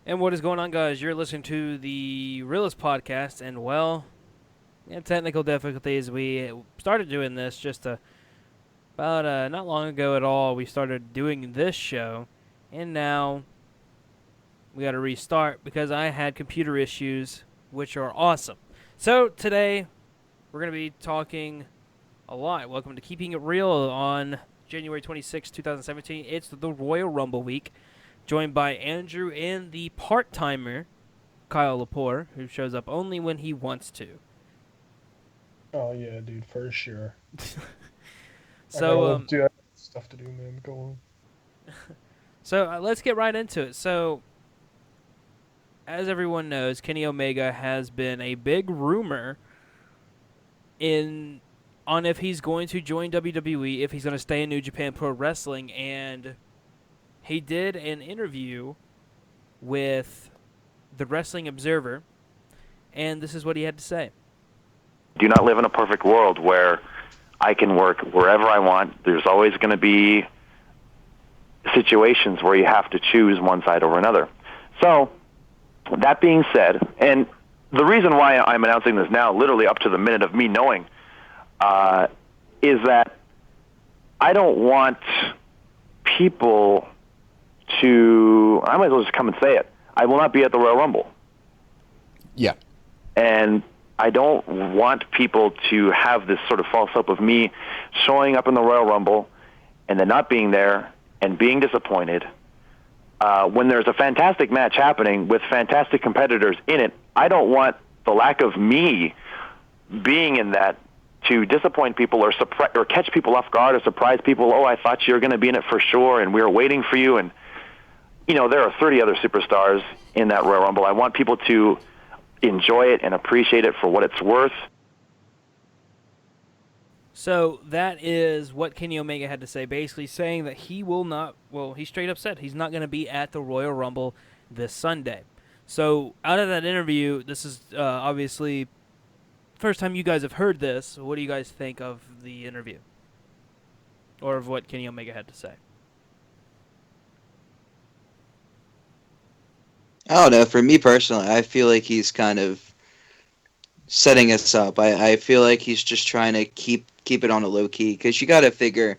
And what is going on, guys? You're listening to the Realist Podcast, and well, we had technical difficulties. We started doing this about not long ago at all. We started doing this show, and now we got to restart because I had computer issues, which are awesome. So today we're going to be talking a lot. Welcome to Keeping It Real on January 26, 2017. It's the Royal Rumble week. Joined by Andrew and the part-timer, Kyle Lepore, who shows up only when he wants to. Oh yeah, dude, for sure. I got a So, little um, dude, I got stuff to do, man. Go on. so let's get right into it. So, as everyone knows, Kenny Omega has been a big rumor in on if he's going to join WWE, if he's going to stay in New Japan Pro Wrestling, and he did an interview with the Wrestling Observer, and this is what he had to say. Do not live in a perfect world where I can work wherever I want. There's always going to be situations where you have to choose one side over another. So, that being said, and the reason why I'm announcing this now, literally up to the minute of me knowing, is that I don't want people to, I might as well just come and say it, I will not be at the Royal Rumble. Yeah. And I don't want people to have this sort of false hope of me showing up in the Royal Rumble and then not being there and being disappointed. When there's a fantastic match happening with fantastic competitors in it, I don't want the lack of me being in that to disappoint people or or catch people off guard or surprise people. Oh, I thought you were going to be in it for sure, and we were waiting for you. And, you know, there are 30 other superstars in that Royal Rumble. I want people to enjoy it and appreciate it for what it's worth. So that is what Kenny Omega had to say, basically saying that he will not, well, he straight up said he's not going to be at the Royal Rumble this Sunday. So out of that interview, this is obviously first time you guys have heard this. What do you guys think of the interview? Or of what Kenny Omega had to say? I don't know. For me personally, I feel like he's kind of setting us up. I feel like he's just trying to keep it on a low key because you got to figure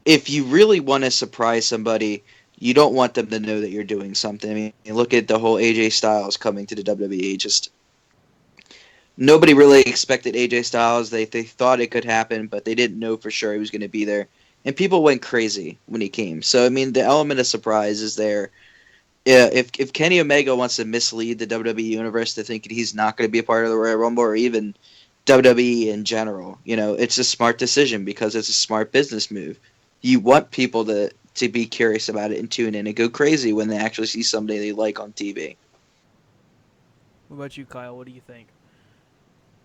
if you really want to surprise somebody, you don't want them to know that you're doing something. I mean, look at the whole AJ Styles coming to the WWE. Just nobody really expected AJ Styles. They thought it could happen, but they didn't know for sure he was going to be there. And people went crazy when he came. So I mean, the element of surprise is there. Yeah, if Kenny Omega wants to mislead the WWE universe to think he's not going to be a part of the Royal Rumble or even WWE in general, it's a smart decision because it's a smart business move. You want people to be curious about it and tune in and go crazy when they actually see somebody they like on TV. What about you, Kyle? What do you think?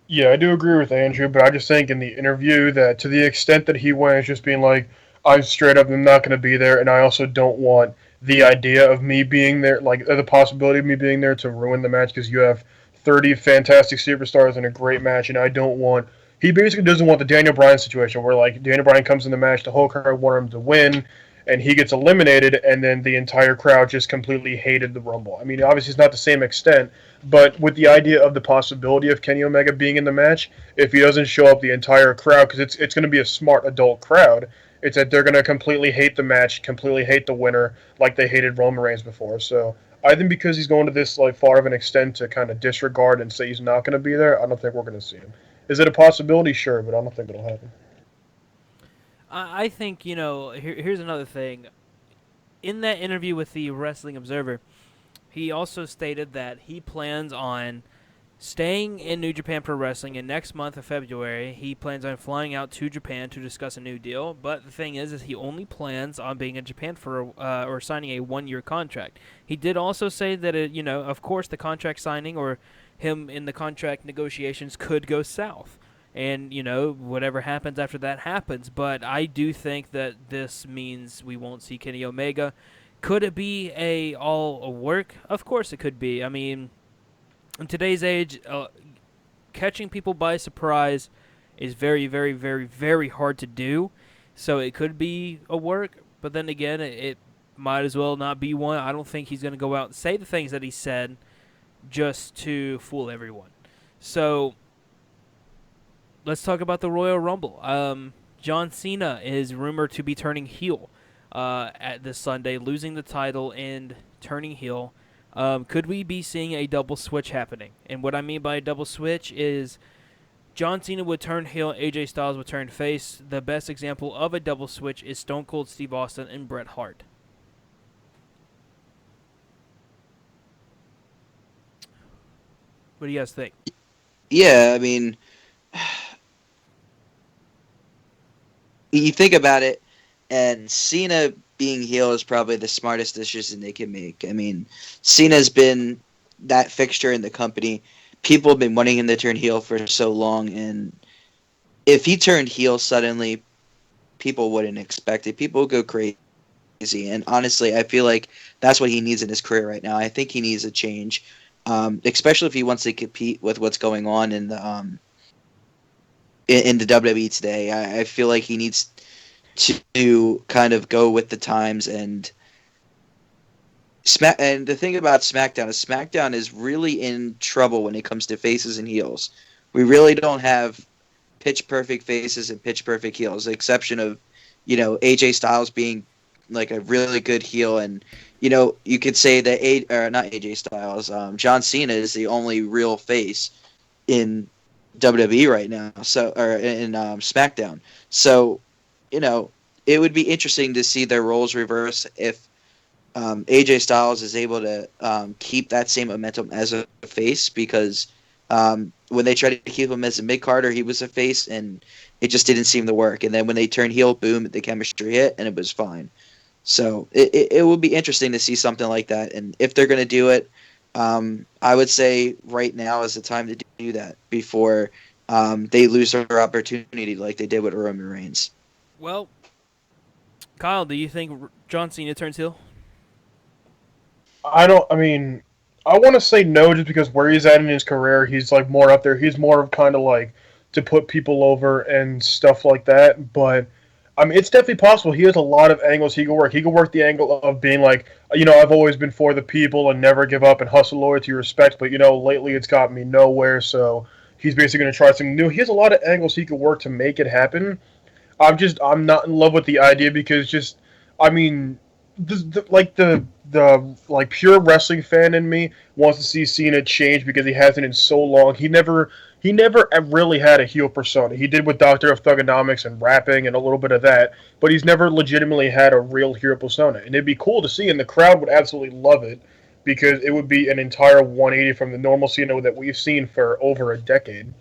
Yeah, I do agree with Andrew, but I just think in the interview that to the extent that he went, just being like, "I straight up am not going to be there," and I also don't want the idea of me being there, like the possibility of me being there, to ruin the match because you have 30 fantastic superstars in a great match, and I don't want. He basically doesn't want the Daniel Bryan situation where like Daniel Bryan comes in the match, the whole crowd wanted him to win, and he gets eliminated, and then the entire crowd just completely hated the Rumble. I mean, obviously it's not the same extent, but with the idea of the possibility of Kenny Omega being in the match, if he doesn't show up, the entire crowd, because it's going to be a smart adult crowd, it's that they're going to completely hate the match, completely hate the winner, like they hated Roman Reigns before. So I think because he's going to this like far of an extent to kind of disregard and say he's not going to be there, I don't think we're going to see him. Is it a possibility? Sure, but I don't think it'll happen. I think, here's another thing. In that interview with the Wrestling Observer, he also stated that he plans on staying in New Japan Pro Wrestling, and next month of February, he plans on flying out to Japan to discuss a new deal. But the thing is he only plans on being in Japan for or signing a 1-year contract. He did also say that, of course, the contract signing or him in the contract negotiations could go south. And, whatever happens after that happens. But I do think that this means we won't see Kenny Omega. Could it be all a work? Of course it could be. I mean, in today's age, catching people by surprise is very, very, very, very hard to do. So it could be a work, but then again, it might as well not be one. I don't think he's going to go out and say the things that he said just to fool everyone. So let's talk about the Royal Rumble. John Cena is rumored to be turning heel at this Sunday, losing the title and turning heel. Could we be seeing a double switch happening? And what I mean by a double switch is John Cena would turn heel, AJ Styles would turn face. The best example of a double switch is Stone Cold Steve Austin and Bret Hart. What do you guys think? Yeah, I mean, you think about it, and Cena being heel is probably the smartest decision they can make. I mean, Cena's been that fixture in the company. People have been wanting him to turn heel for so long, and if he turned heel suddenly, people wouldn't expect it. People would go crazy. And honestly, I feel like that's what he needs in his career right now. I think he needs a change, especially if he wants to compete with what's going on in the WWE today. I feel like he needs to kind of go with the times and And the thing about SmackDown is really in trouble when it comes to faces and heels. We really don't have pitch perfect faces and pitch perfect heels, the exception of, AJ Styles being like a really good heel, and you could say that not AJ Styles, John Cena is the only real face in WWE right now. So, or in SmackDown. So, it would be interesting to see their roles reverse if AJ Styles is able to keep that same momentum as a face, because when they tried to keep him as a mid-carder, he was a face, and it just didn't seem to work. And then when they turned heel, boom, the chemistry hit, and it was fine. So it would be interesting to see something like that. And if they're going to do it, I would say right now is the time to do that before they lose their opportunity like they did with Roman Reigns. Well, Kyle, do you think John Cena turns heel? I want to say no, just because where he's at in his career, he's like more up there. He's more of kind of like to put people over and stuff like that. But it's definitely possible. He has a lot of angles he could work. He could work the angle of being like, I've always been for the people and never give up and hustle, loyalty, respect. But lately it's gotten me nowhere. So he's basically going to try something new. He has a lot of angles he could work to make it happen. I'm not in love with the idea, because I mean, the pure wrestling fan in me wants to see Cena change, because he hasn't in so long. He never really had a heel persona. He did with Doctor of Thugonomics and rapping and a little bit of that, but he's never legitimately had a real heel persona. And it'd be cool to see, and the crowd would absolutely love it, because it would be an entire 180 from the normal Cena that we've seen for over a decade.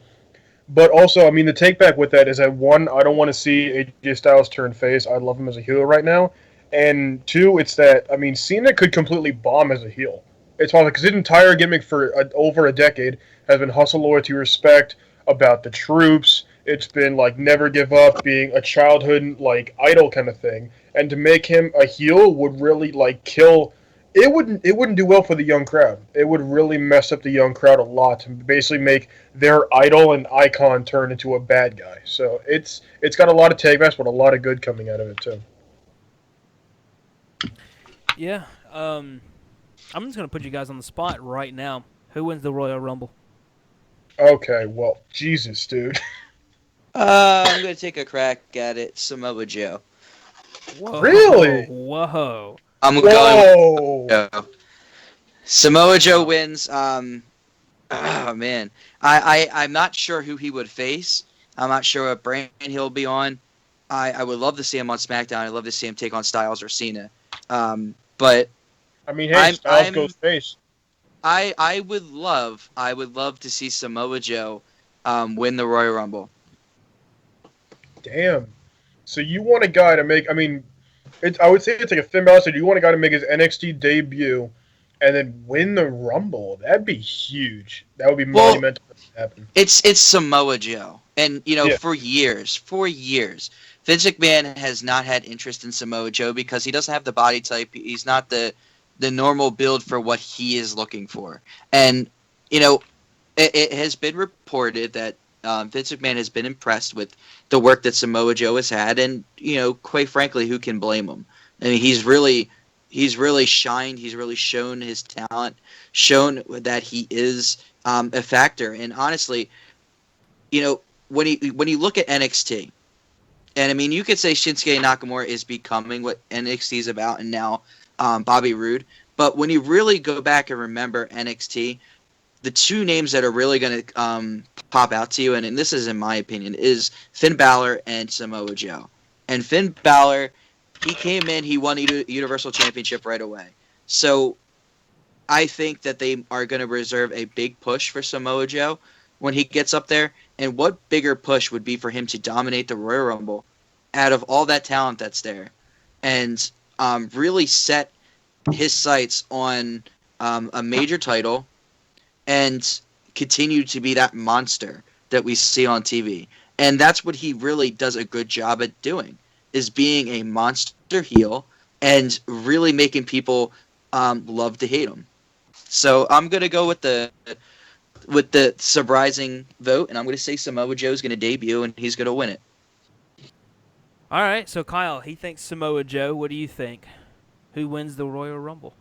But also, the take back with that is that, one, I don't want to see AJ Styles turn face. I love him as a heel right now. And two, it's that, Cena could completely bomb as a heel. It's possible, because his entire gimmick for over a decade has been hustle, loyalty, respect, about the troops. It's been, never give up, being a childhood, idol kind of thing. And to make him a heel would really, kill... It wouldn't do well for the young crowd. It would really mess up the young crowd a lot to basically make their idol and icon turn into a bad guy. So it's got a lot of takebacks, but a lot of good coming out of it too. Yeah. I'm just going to put you guys on the spot right now. Who wins the Royal Rumble? Okay, well, Jesus, dude. I'm going to take a crack at it. Samoa Joe. Whoa. Really? Whoa. I'm Whoa! going with Joe. Samoa Joe wins. Oh, man. I'm not sure who he would face. I'm not sure what brand he'll be on. I would love to see him on SmackDown. I'd love to see him take on Styles or Cena. But Hey, Styles goes face. I would love to see Samoa Joe win the Royal Rumble. Damn. So you want a guy to make? I would say it's like a Finn Balor. So you want a guy to make his NXT debut and then win the Rumble? That'd be huge. That would be monumental to happen. It's Samoa Joe, and for years, Vince McMahon has not had interest in Samoa Joe because he doesn't have the body type. He's not the normal build for what he is looking for. And it has been reported that Vince McMahon has been impressed with the work that Samoa Joe has had, and quite frankly, who can blame him? I mean, he's really he's really shined. He's really shown his talent, shown that he is a factor. And honestly, when you look at NXT, and I mean, you could say Shinsuke Nakamura is becoming what NXT is about, and now Bobby Roode. But when you really go back and remember NXT, the two names that are really going to pop out to you, and this is in my opinion, is Finn Balor and Samoa Joe. And Finn Balor, he came in, he won the Universal Championship right away. So I think that they are going to reserve a big push for Samoa Joe when he gets up there. And what bigger push would be for him to dominate the Royal Rumble out of all that talent that's there and really set his sights on a major title and continue to be that monster that we see on TV. And that's what he really does a good job at doing, is being a monster heel and really making people love to hate him. So I'm going to go with the surprising vote, and I'm going to say Samoa Joe's going to debut, and he's going to win it. All right, so Kyle, he thinks Samoa Joe. What do you think? Who wins the Royal Rumble?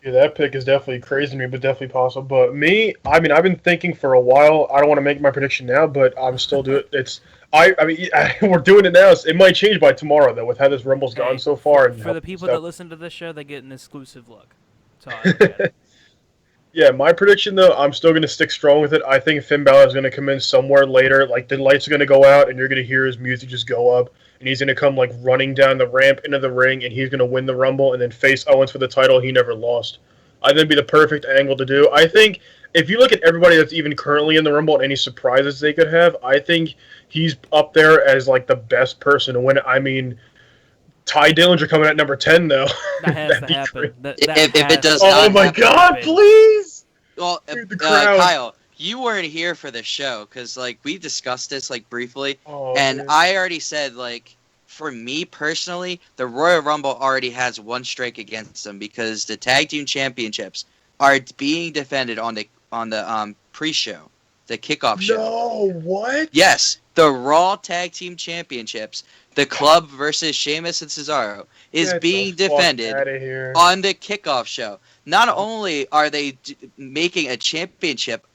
Yeah, that pick is definitely crazy to me, but definitely possible. But me, I mean, I've been thinking for a while. I don't want to make my prediction now, but I'm still doing it. We're doing it now. It might change by tomorrow, though, with how this Rumble's gone so far. For the people that listen to this show, they get an exclusive look. So I get it. Yeah, my prediction, though, I'm still going to stick strong with it. I think Finn Balor is going to come in somewhere later. Like, the lights are going to go out, and you're going to hear his music just go up. And he's going to come, like, running down the ramp into the ring, and he's going to win the Rumble and then face Owens for the title he never lost. I think it'd be the perfect angle to do. I think if you look at everybody that's even currently in the Rumble and any surprises they could have, I think he's up there as, like, the best person to win it. I mean, Ty Dillinger coming at number 10, though. That has to happen. If it does oh not my happen, God, please! Well, Dude, Kyle, you weren't here for the show because, like, we discussed this, like, briefly, and man. I already said, like, for me personally, the Royal Rumble already has one strike against them because the Tag Team Championships are being defended on the pre-show, the kickoff show. No, what? Yes, the Raw Tag Team Championships, the Club versus Sheamus and Cesaro, is being defended on the kickoff show. Not only are they making a championship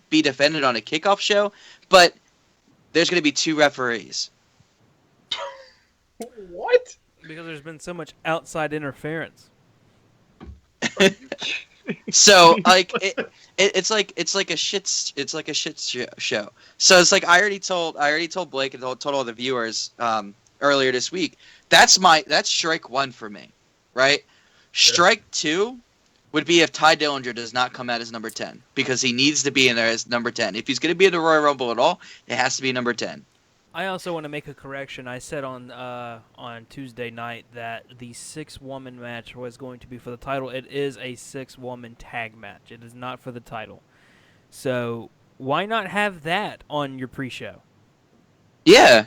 be defended on a kickoff show, but there's going to be two referees. What? Because there's been so much outside interference. So like it's like a shit show. So it's like I already told Blake and told all the viewers earlier this week. That's strike one for me, right? Sure. Strike two would be if Ty Dillinger does not come out as number 10 because he needs to be in there as number 10. If he's going to be in the Royal Rumble at all, it has to be number 10. I also want to make a correction. I said on Tuesday night that the 6-woman match was going to be for the title. It is a 6-woman tag match. It is not for the title. So why not have that on your pre-show? Yeah.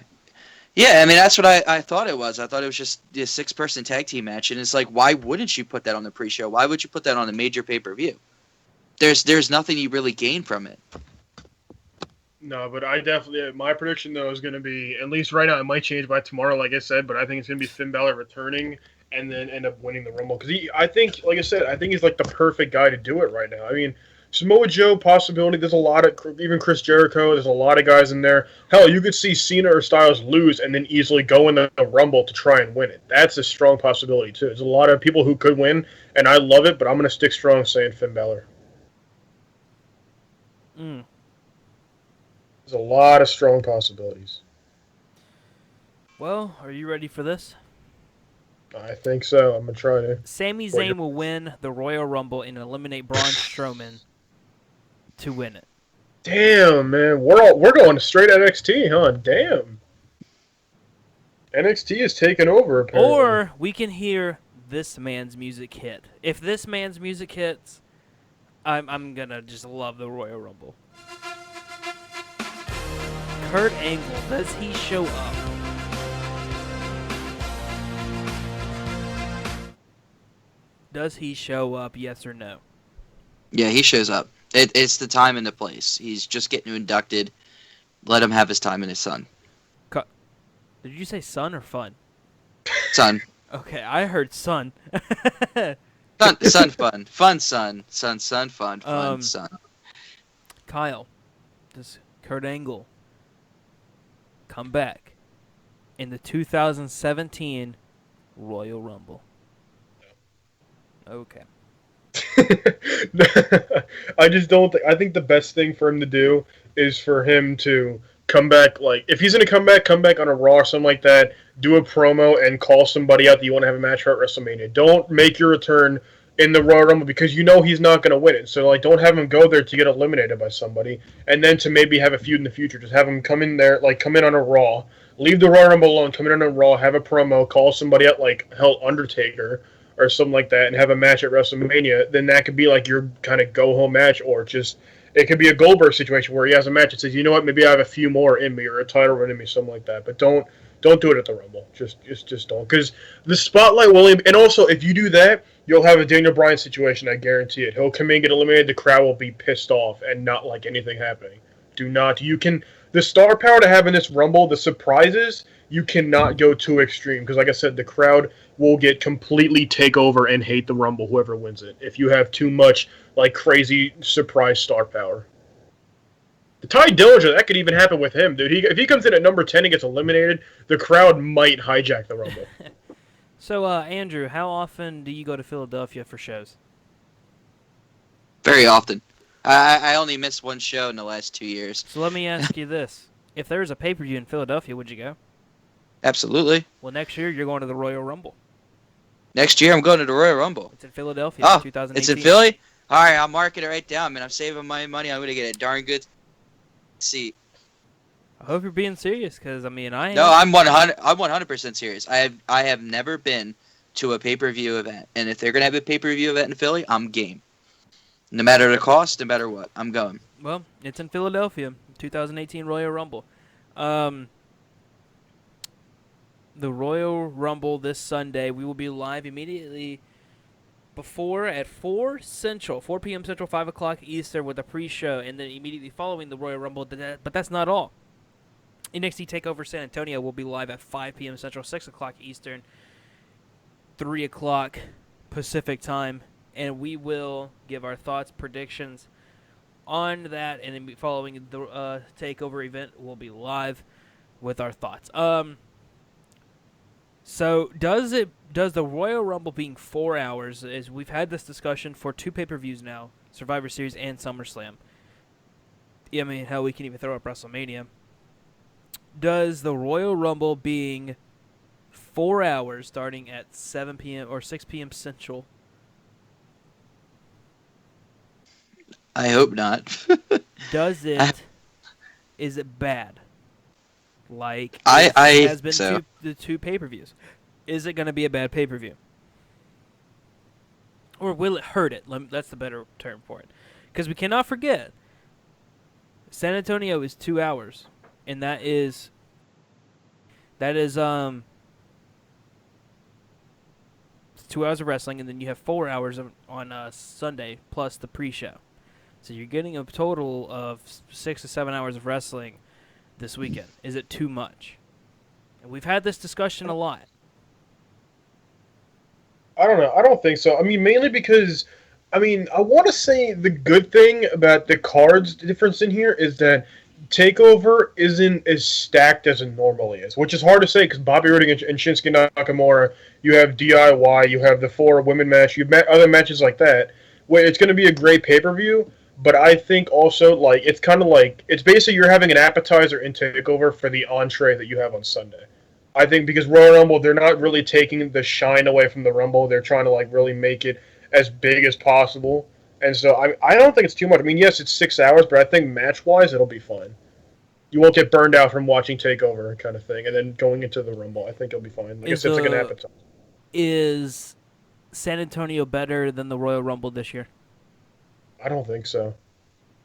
Yeah, I mean, that's what I thought it was. I thought it was just a 6-person tag team match. And it's like, why wouldn't you put that on the pre-show? Why would you put that on a major pay-per-view? There's nothing you really gain from it. No, but I definitely, my prediction, though, is going to be, at least right now, it might change by tomorrow, like I said, but I think it's going to be Finn Balor returning and then end up winning the Rumble. Because I think, like I said, I think he's like the perfect guy to do it right now. I mean, Samoa Joe, possibility, there's a lot of, even Chris Jericho, there's a lot of guys in there. Hell, you could see Cena or Styles lose and then easily go in the Rumble to try and win it. That's a strong possibility, too. There's a lot of people who could win, and I love it, but I'm going to stick strong saying Finn Balor. There's a lot of strong possibilities. Well, are you ready for this? I think so. I'm going to try to. Sami Zayn will win the Royal Rumble and eliminate Braun Strowman to win it. Damn, man. We're going straight NXT, huh? Damn. NXT is taking over, apparently. Or we can hear this man's music hit. If this man's music hits, I'm going to just love the Royal Rumble. Kurt Angle, does he show up? Does he show up, yes or no? Yeah, he shows up. It's the time and the place. He's just getting inducted. Let him have his time in his sun. Did you say sun or fun? Sun. Okay, I heard son. Sun, fun, fun, um, sun. Kyle, does Kurt Angle come back in the 2017 Royal Rumble? Okay. I just don't think. I think the best thing for him to do is for him to come back. Like, if he's gonna come back on a Raw or something like that. Do a promo and call somebody out that you want to have a match for at WrestleMania. Don't make your return in the Royal Rumble because you know he's not gonna win it. So like, don't have him go there to get eliminated by somebody, and then to maybe have a feud in the future. Just have him come in there, like come in on a Raw. Leave the Royal Rumble alone. Come in on a Raw. Have a promo. Call somebody out like hell Undertaker or something like that and have a match at WrestleMania, then that could be like your kind of go home match, or just it could be a Goldberg situation where he has a match and says, you know what, maybe I have a few more in me or a title run in me, something like that. But don't do it at the Rumble. Just don't, because the spotlight will. And also, if you do that, you'll have a Daniel Bryan situation. I guarantee it. He'll come in, get eliminated. The crowd will be pissed off and not like anything happening. Do not. You can the star power to have in this Rumble, the surprises. You cannot go too extreme because, like I said, the crowd will get completely take over and hate the Rumble, whoever wins it, if you have too much like crazy surprise star power. The Ty Dillinger, that could even happen with him, dude. If he comes in at number 10 and gets eliminated, the crowd might hijack the Rumble. So, Andrew, how often do you go to Philadelphia for shows? Very often. I only missed one show in the last 2 years. So let me ask you this: if there was a pay-per-view in Philadelphia, would you go? Absolutely. Well, next year you're going to the Royal Rumble. Next year I'm going to the Royal Rumble. It's in Philadelphia, Oh, 2018. it's in Philly? All right, I'll mark it right down, man. I'm saving my money. I'm going to get a darn good seat. I hope you're being serious, because I mean, I am. No, I'm 100% serious. I have never been to a pay-per-view event, and if they're going to have a pay-per-view event in Philly, I'm game. No matter the cost, no matter what, I'm going. Well, it's in Philadelphia, 2018 Royal Rumble. The Royal Rumble this Sunday. We will be live immediately before at 4 Central, 4 p.m. Central, 5 o'clock Eastern with a pre-show, and then immediately following the Royal Rumble. But that's not all. NXT TakeOver San Antonio will be live at 5 p.m. Central, 6 o'clock Eastern, 3 o'clock Pacific time, and we will give our thoughts, predictions on that, and then following the TakeOver event, we'll be live with our thoughts. So does the Royal Rumble being 4 hours, as we've had this discussion for 2 pay-per-views now, Survivor Series and SummerSlam. I mean, hell, we can even throw up WrestleMania. Does the Royal Rumble being 4 hours starting at 7 p.m. or 6 p.m. Central? I hope not. Is it bad? Like I has been so. the 2 pay-per-views. Is it going to be a bad pay-per-view? Or will it hurt it? That's the better term for it. Because we cannot forget, San Antonio is 2 hours, and that is 2 hours of wrestling, and then you have 4 hours on Sunday plus the pre-show. So you're getting a total of 6 to 7 hours of wrestling this weekend. Is it too much? And we've had this discussion a lot. I don't know. I don't think so. I mean, mainly because, I mean, I want to say the good thing about the cards difference in here is that TakeOver isn't as stacked as it normally is, which is hard to say because Bobby Roode and Shinsuke Nakamura, you have DIY, you have the 4 women match, you have other matches like that, where it's going to be a great pay-per-view. But I think also, like, it's kind of like, it's basically you're having an appetizer in TakeOver for the entree that you have on Sunday. I think because Royal Rumble, they're not really taking the shine away from the Rumble. They're trying to, like, really make it as big as possible. And so I don't think it's too much. I mean, yes, it's 6 hours, but I think match-wise, it'll be fine. You won't get burned out from watching TakeOver kind of thing. And then going into the Rumble, I think it'll be fine. Like I said, it's like an appetizer. Is San Antonio better than the Royal Rumble this year? I don't think so.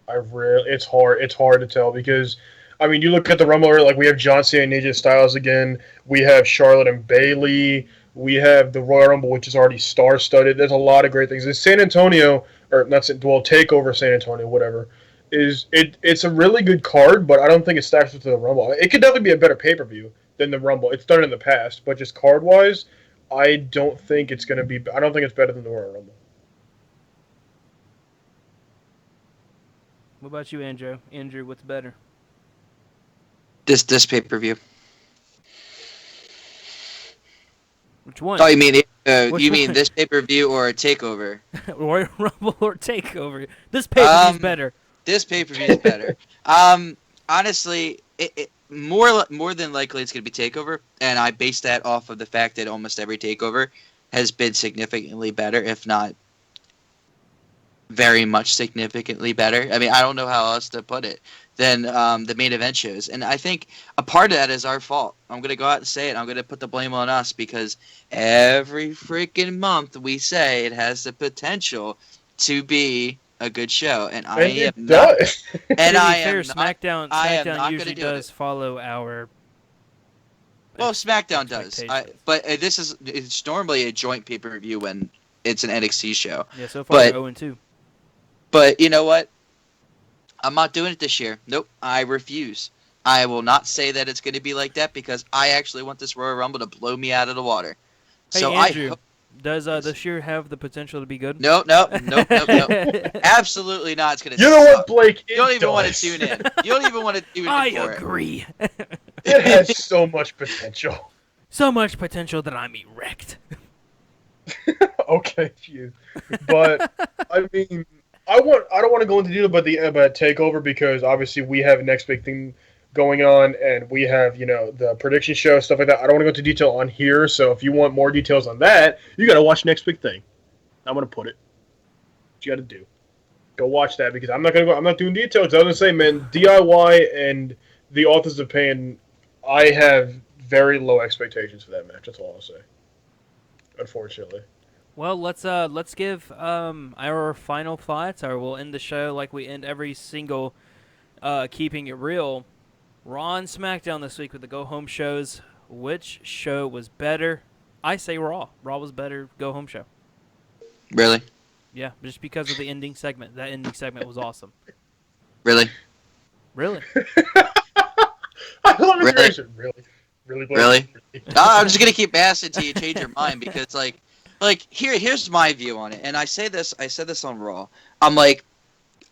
It's hard to tell because, I mean, you look at the Rumble, like we have John Cena and AJ Styles again. We have Charlotte and Bayley. We have the Royal Rumble, which is already star-studded. There's a lot of great things. And San Antonio, or not, well, TakeOver San Antonio, whatever, it's a really good card, but I don't think it stacks up to the Rumble. It could definitely be a better pay-per-view than the Rumble. It's done in the past, but just card-wise, I don't think it's gonna be. I don't think it's better than the Royal Rumble. What about you, Andrew? Andrew, what's better? This pay-per-view. Which one? Oh, you mean Which you mean one? this pay-per-view or a takeover? Royal Rumble or Takeover? This pay-per-view's better. This pay-per-view is better. Honestly, it more than likely it's going to be takeover, and I base that off of the fact that almost every takeover has been significantly better, if not very much significantly better. I mean, I don't know how else to put it than the main event shows, and I think a part of that is our fault. I'm going to go out and say it. I'm going to put the blame on us because every freaking month we say it has the potential to be a good show, and I And am it not. does. And To I be fair, am not. SmackDown I am not usually gonna do does it. follow our. Well, SmackDown does, expectations. but it's normally a joint pay-per-view when it's an NXT show. Yeah, so far But- we're 0-2. But you know what? I'm not doing it this year. Nope, I refuse. I will not say that it's going to be like that because I actually want this Royal Rumble to blow me out of the water. Hey, So Andrew, does this year have the potential to be good? Nope. Absolutely not. It's going to You know suck. what, Blake? You don't It even want to does. tune in. You don't even want to tune in I for agree. It has so much potential. So much potential that I'm erect. Okay, phew. But I mean, I don't want to go into detail about Takeover because obviously we have next big thing going on, and we have the prediction show stuff like that. I don't want to go into detail on here. So if you want more details on that, you got to watch next big thing. I'm gonna put it. What you got to do? Go watch that because I'm not gonna go. I'm not doing details. I was gonna say, man, DIY and the Authors of Pain. I have very low expectations for that match. That's all I'll say. Unfortunately. Well, let's give our final thoughts, or we'll end the show like we end every single Keeping It Real. Raw and SmackDown this week with the go home shows. Which show was better? I say Raw. Raw was better. Go home show. Really? Yeah, just because of the ending segment. That ending segment was awesome. Really? Really? I love his Really? reaction. Really, Blake? Really? I'm just gonna keep asking until you change your mind because here's my view on it, and I said this on Raw. I'm like,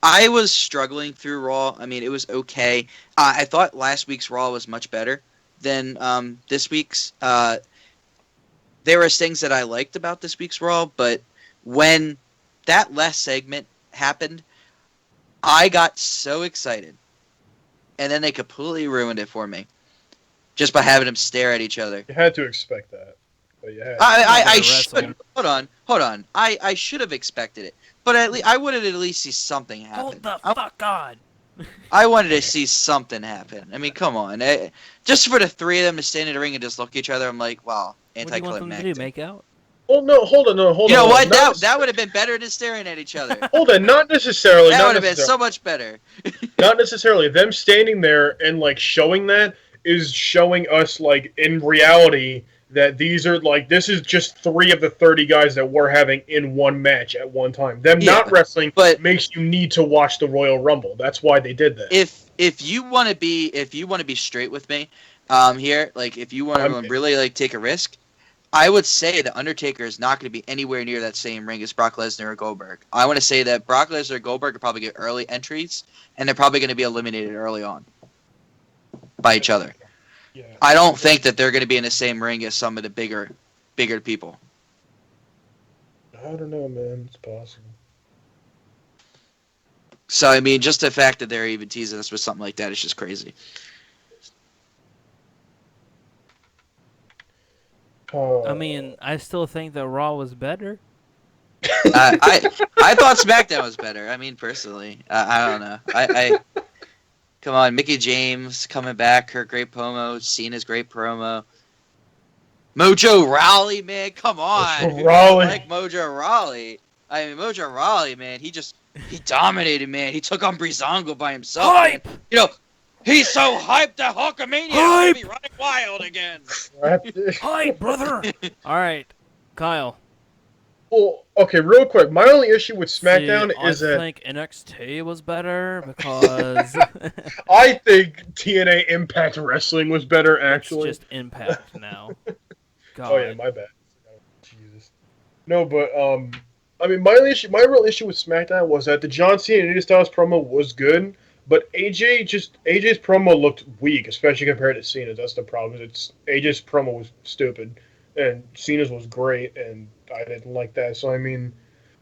I was struggling through Raw. I mean, it was okay. I thought last week's Raw was much better than this week's. There was things that I liked about this week's Raw, but when that last segment happened, I got so excited, and then they completely ruined it for me, just by having them stare at each other. You had to expect that. But you had to. I wrestle. should. Hold on. I should have expected it, but I wanted to at least see something happen. Hold the fuck on. I wanted to see something happen. I mean, come on. Just for the three of them to stand in the ring and just look at each other, I'm like, wow, What do you want them to do? anticlimactic. Make out? Oh no! Hold on! You know what? Not That would have been better than staring at each other. Hold on! Not necessarily. That Not would have been necessarily. so much better. Not necessarily. Them standing there and showing that is showing us in reality that this is just 3 of the 30 guys that we're having in one match at one time. Them Yeah, not wrestling but- makes you need to watch the Royal Rumble. That's why they did that. If you want to be straight with me, here, if you want to really take a risk, I would say the Undertaker is not going to be anywhere near that same ring as Brock Lesnar or Goldberg. I want to say that Brock Lesnar and Goldberg will probably get early entries, and they're probably going to be eliminated early on by each other. Yeah. I don't think that they're going to be in the same ring as some of the bigger people. I don't know, man. It's possible. So, I mean, just the fact that they're even teasing us with something like that is just crazy. I mean, I still think that Raw was better. I thought SmackDown was better. I mean, personally, I don't know. I come on, Mickey James coming back, her great promo, Cena's great promo, Mojo Rawley, man, come on, Mojo Who Rawley. doesn't like Mojo Rawley. I mean, Mojo Rawley, man, he dominated, man. He took on Breezango by himself. Hype! Man. You know, he's so hyped that Hulkamania will be running wild again. Hi, brother. All right, Kyle. Well, okay, real quick. My only issue with SmackDown is I that think NXT was better because I think TNA Impact Wrestling was better, it's actually. just Impact now. God. Oh, yeah, my bad. No, but I mean, my real issue with SmackDown was that the John Cena and AJ Styles promo was good, but AJ's promo looked weak, especially compared to Cena's. That's the problem. It's AJ's promo was stupid, and Cena's was great, and I didn't like that. So I mean,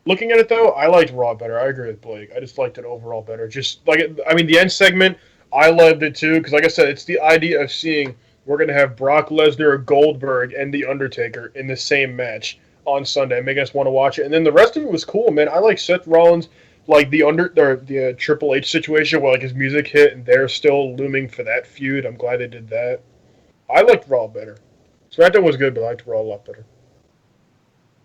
looking at it though, I liked Raw better. I agree with Blake. I just liked it overall better. Just like I mean, the end segment, I loved it too because, like I said, it's the idea of seeing we're gonna have Brock Lesnar, Goldberg, and The Undertaker in the same match on Sunday, making us want to watch it. And then the rest of it was cool, man. I like Seth Rollins, like the Triple H situation where like his music hit and they're still looming for that feud. I'm glad they did that. I liked Raw better. SmackDown was good, but I liked Raw a lot better.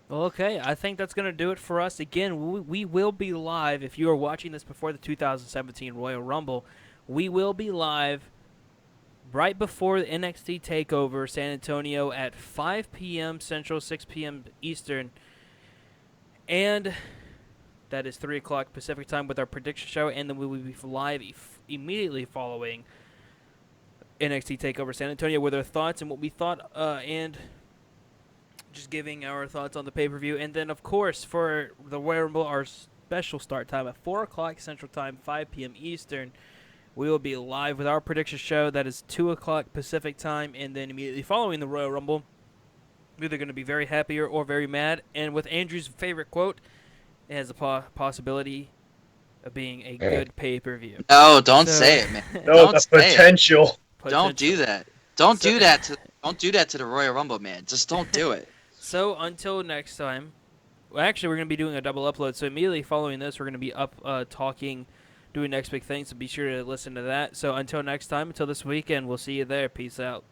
Well, okay, I think that's going to do it for us. Again, we will be live. If you are watching this before the 2017 Royal Rumble, we will be live right before the NXT TakeOver San Antonio at 5 p.m. Central, 6 p.m. Eastern. And that is 3 o'clock Pacific time with our prediction show. And then we will be live immediately following NXT TakeOver San Antonio with our thoughts and what we thought and just giving our thoughts on the pay-per-view. And then, of course, for the Royal Rumble, our special start time at 4 o'clock Central Time, 5 p.m. Eastern, we will be live with our prediction show. That is 2 o'clock Pacific Time. And then immediately following the Royal Rumble, we're either going to be very happy or very mad. And with Andrew's favorite quote, it has a possibility of being a good pay-per-view. No, don't say it, man. No, Don't the say it. potential. Don't do that. Don't do that to the Royal Rumble, man. Just don't do it. So until next time, well, actually we're going to be doing a double upload. So immediately following this, we're going to be up talking, doing next big thing. So be sure to listen to that. So until next time, until this weekend, we'll see you there. Peace out.